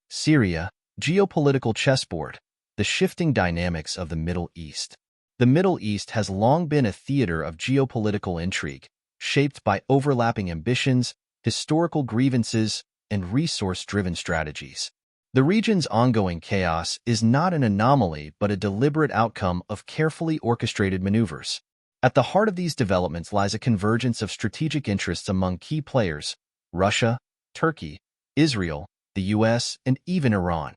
Syria, geopolitical chessboard, the shifting dynamics of the Middle East. The Middle East has long been a theater of geopolitical intrigue, shaped by overlapping ambitions, historical grievances, and resource-driven strategies. The region's ongoing chaos is not an anomaly but a deliberate outcome of carefully orchestrated maneuvers. At the heart of these developments lies a convergence of strategic interests among key players: Russia, Turkey, Israel, the US, and even Iran,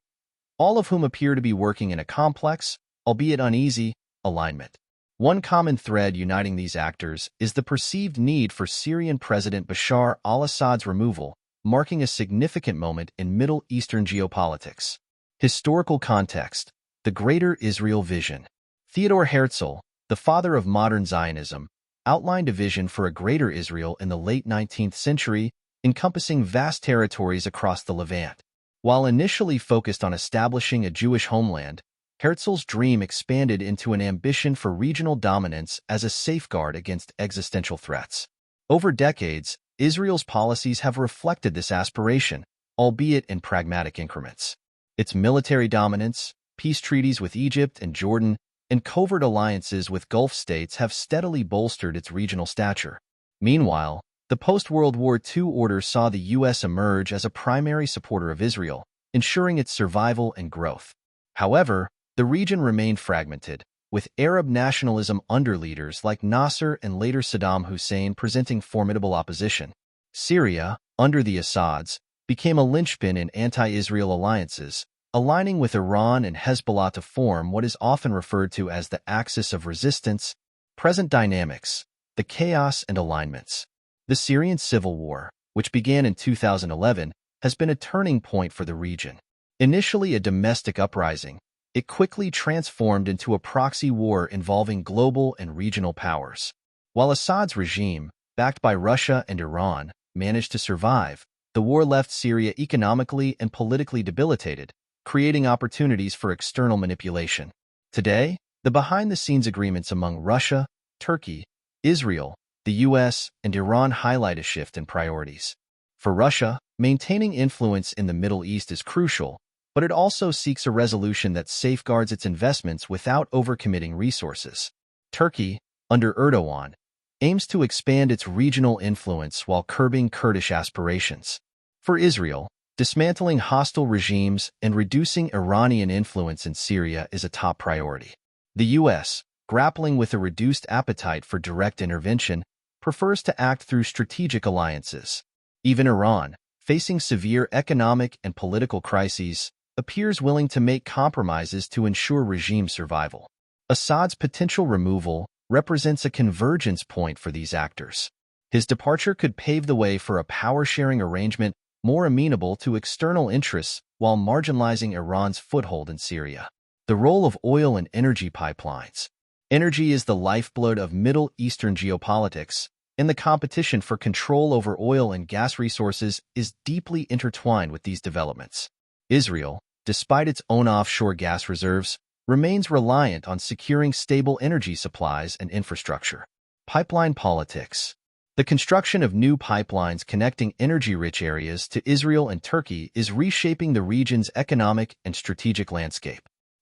all of whom appear to be working in a complex, albeit uneasy, alignment. One common thread uniting these actors is the perceived need for Syrian President Bashar al-Assad's removal, marking a significant moment in Middle Eastern geopolitics. Historical context: the Greater Israel Vision. Theodor Herzl, the father of modern Zionism, outlined a vision for a Greater Israel in the late 19th century, encompassing vast territories across the Levant. While initially focused on establishing a Jewish homeland, Herzl's dream expanded into an ambition for regional dominance as a safeguard against existential threats. Over decades, Israel's policies have reflected this aspiration, albeit in pragmatic increments. Its military dominance, peace treaties with Egypt and Jordan, and covert alliances with Gulf states have steadily bolstered its regional stature. Meanwhile, the post-World War II order saw the U.S. emerge as a primary supporter of Israel, ensuring its survival and growth. However, the region remained fragmented, with Arab nationalism under leaders like Nasser and later Saddam Hussein presenting formidable opposition. Syria, under the Assads, became a linchpin in anti-Israel alliances, aligning with Iran and Hezbollah to form what is often referred to as the axis of resistance. Present dynamics: the chaos and alignments. The Syrian civil war, which began in 2011, has been a turning point for the region. Initially a domestic uprising, it quickly transformed into a proxy war involving global and regional powers. While Assad's regime, backed by Russia and Iran, managed to survive, the war left Syria economically and politically debilitated, creating opportunities for external manipulation. Today, the behind-the-scenes agreements among Russia, Turkey, Israel, the US, and Iran highlight a shift in priorities. For Russia, maintaining influence in the Middle East is crucial, but it also seeks a resolution that safeguards its investments without overcommitting resources. Turkey, under Erdogan, aims to expand its regional influence while curbing Kurdish aspirations. For Israel, dismantling hostile regimes and reducing Iranian influence in Syria is a top priority. The U.S., grappling with a reduced appetite for direct intervention, prefers to act through strategic alliances. Even Iran, facing severe economic and political crises, appears willing to make compromises to ensure regime survival. Assad's potential removal represents a convergence point for these actors. His departure could pave the way for a power-sharing arrangement more amenable to external interests while marginalizing Iran's foothold in Syria. The role of oil and energy pipelines. Energy is the lifeblood of Middle Eastern geopolitics, and the competition for control over oil and gas resources is deeply intertwined with these developments. Israel, despite its own offshore gas reserves, remains reliant on securing stable energy supplies and infrastructure. Pipeline politics. The construction of new pipelines connecting energy-rich areas to Israel and Turkey is reshaping the region's economic and strategic landscape.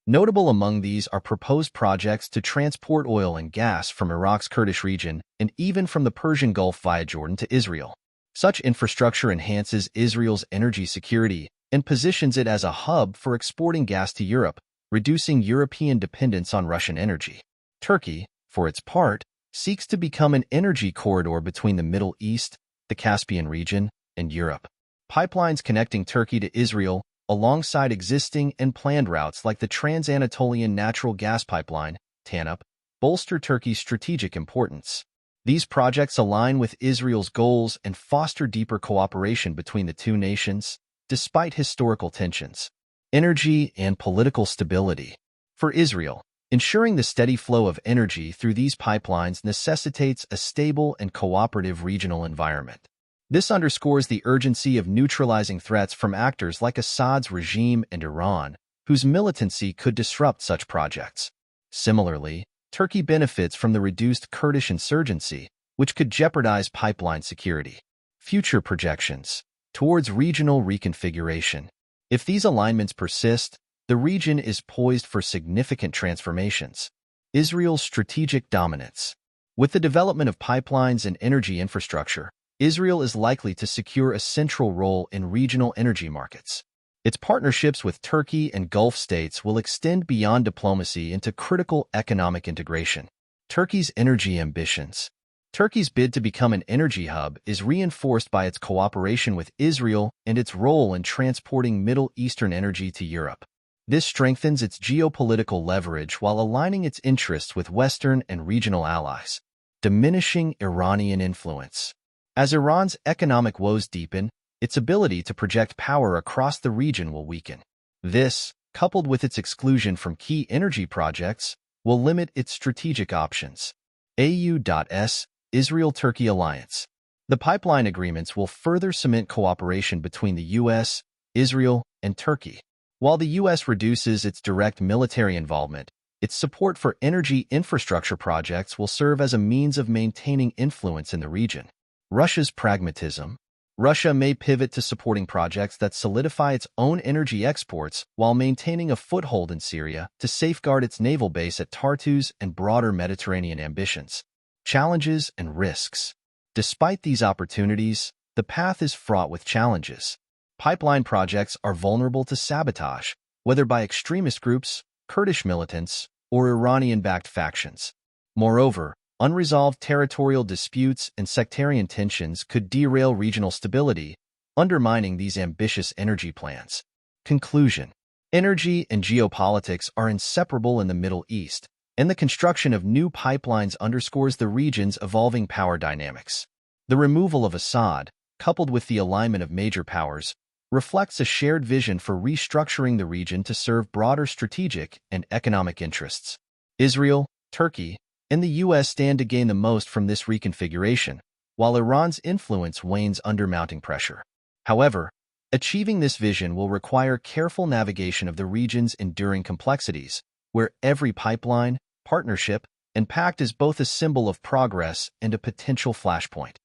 Notable among these are proposed projects to transport oil and gas from Iraq's Kurdish region and even from the Persian Gulf via Jordan to Israel. Such infrastructure enhances Israel's energy security and positions it as a hub for exporting gas to Europe, reducing European dependence on Russian energy. Turkey, for its part, seeks to become an energy corridor between the Middle East, the Caspian region, and Europe. Pipelines connecting Turkey to Israel, alongside existing and planned routes like the Trans-Anatolian Natural Gas Pipeline, TANUP, bolster Turkey's strategic importance. These projects align with Israel's goals and foster deeper cooperation between the two nations, despite historical tensions. Energy and political stability. For Israel, ensuring the steady flow of energy through these pipelines necessitates a stable and cooperative regional environment. This underscores the urgency of neutralizing threats from actors like Assad's regime and Iran, whose militancy could disrupt such projects. Similarly, Turkey benefits from the reduced Kurdish insurgency, which could jeopardize pipeline security. Future projections. Towards regional reconfiguration. If these alignments persist, the region is poised for significant transformations. Israel's strategic dominance. With the development of pipelines and energy infrastructure, Israel is likely to secure a central role in regional energy markets. Its partnerships with Turkey and Gulf states will extend beyond diplomacy into critical economic integration. Turkey's energy ambitions. Turkey's bid to become an energy hub is reinforced by its cooperation with Israel and its role in transporting Middle Eastern energy to Europe. This strengthens its geopolitical leverage while aligning its interests with Western and regional allies. Diminishing Iranian influence. As Iran's economic woes deepen, its ability to project power across the region will weaken. This, coupled with its exclusion from key energy projects, will limit its strategic options. AU.S. Israel-Turkey alliance. The pipeline agreements will further cement cooperation between the U.S., Israel, and Turkey. While the U.S. reduces its direct military involvement, its support for energy infrastructure projects will serve as a means of maintaining influence in the region. Russia's pragmatism. Russia may pivot to supporting projects that solidify its own energy exports while maintaining a foothold in Syria to safeguard its naval base at Tartus and broader Mediterranean ambitions. Challenges and risks. Despite these opportunities, the path is fraught with challenges. Pipeline projects are vulnerable to sabotage, whether by extremist groups, Kurdish militants, or Iranian-backed factions. Moreover, unresolved territorial disputes and sectarian tensions could derail regional stability, undermining these ambitious energy plans. Conclusion. Energy and geopolitics are inseparable in the Middle East, and the construction of new pipelines underscores the region's evolving power dynamics. The removal of Assad, coupled with the alignment of major powers, reflects a shared vision for restructuring the region to serve broader strategic and economic interests. Israel, Turkey, and the U.S. stand to gain the most from this reconfiguration, while Iran's influence wanes under mounting pressure. However, achieving this vision will require careful navigation of the region's enduring complexities, where every pipeline, partnership, and pact is both a symbol of progress and a potential flashpoint.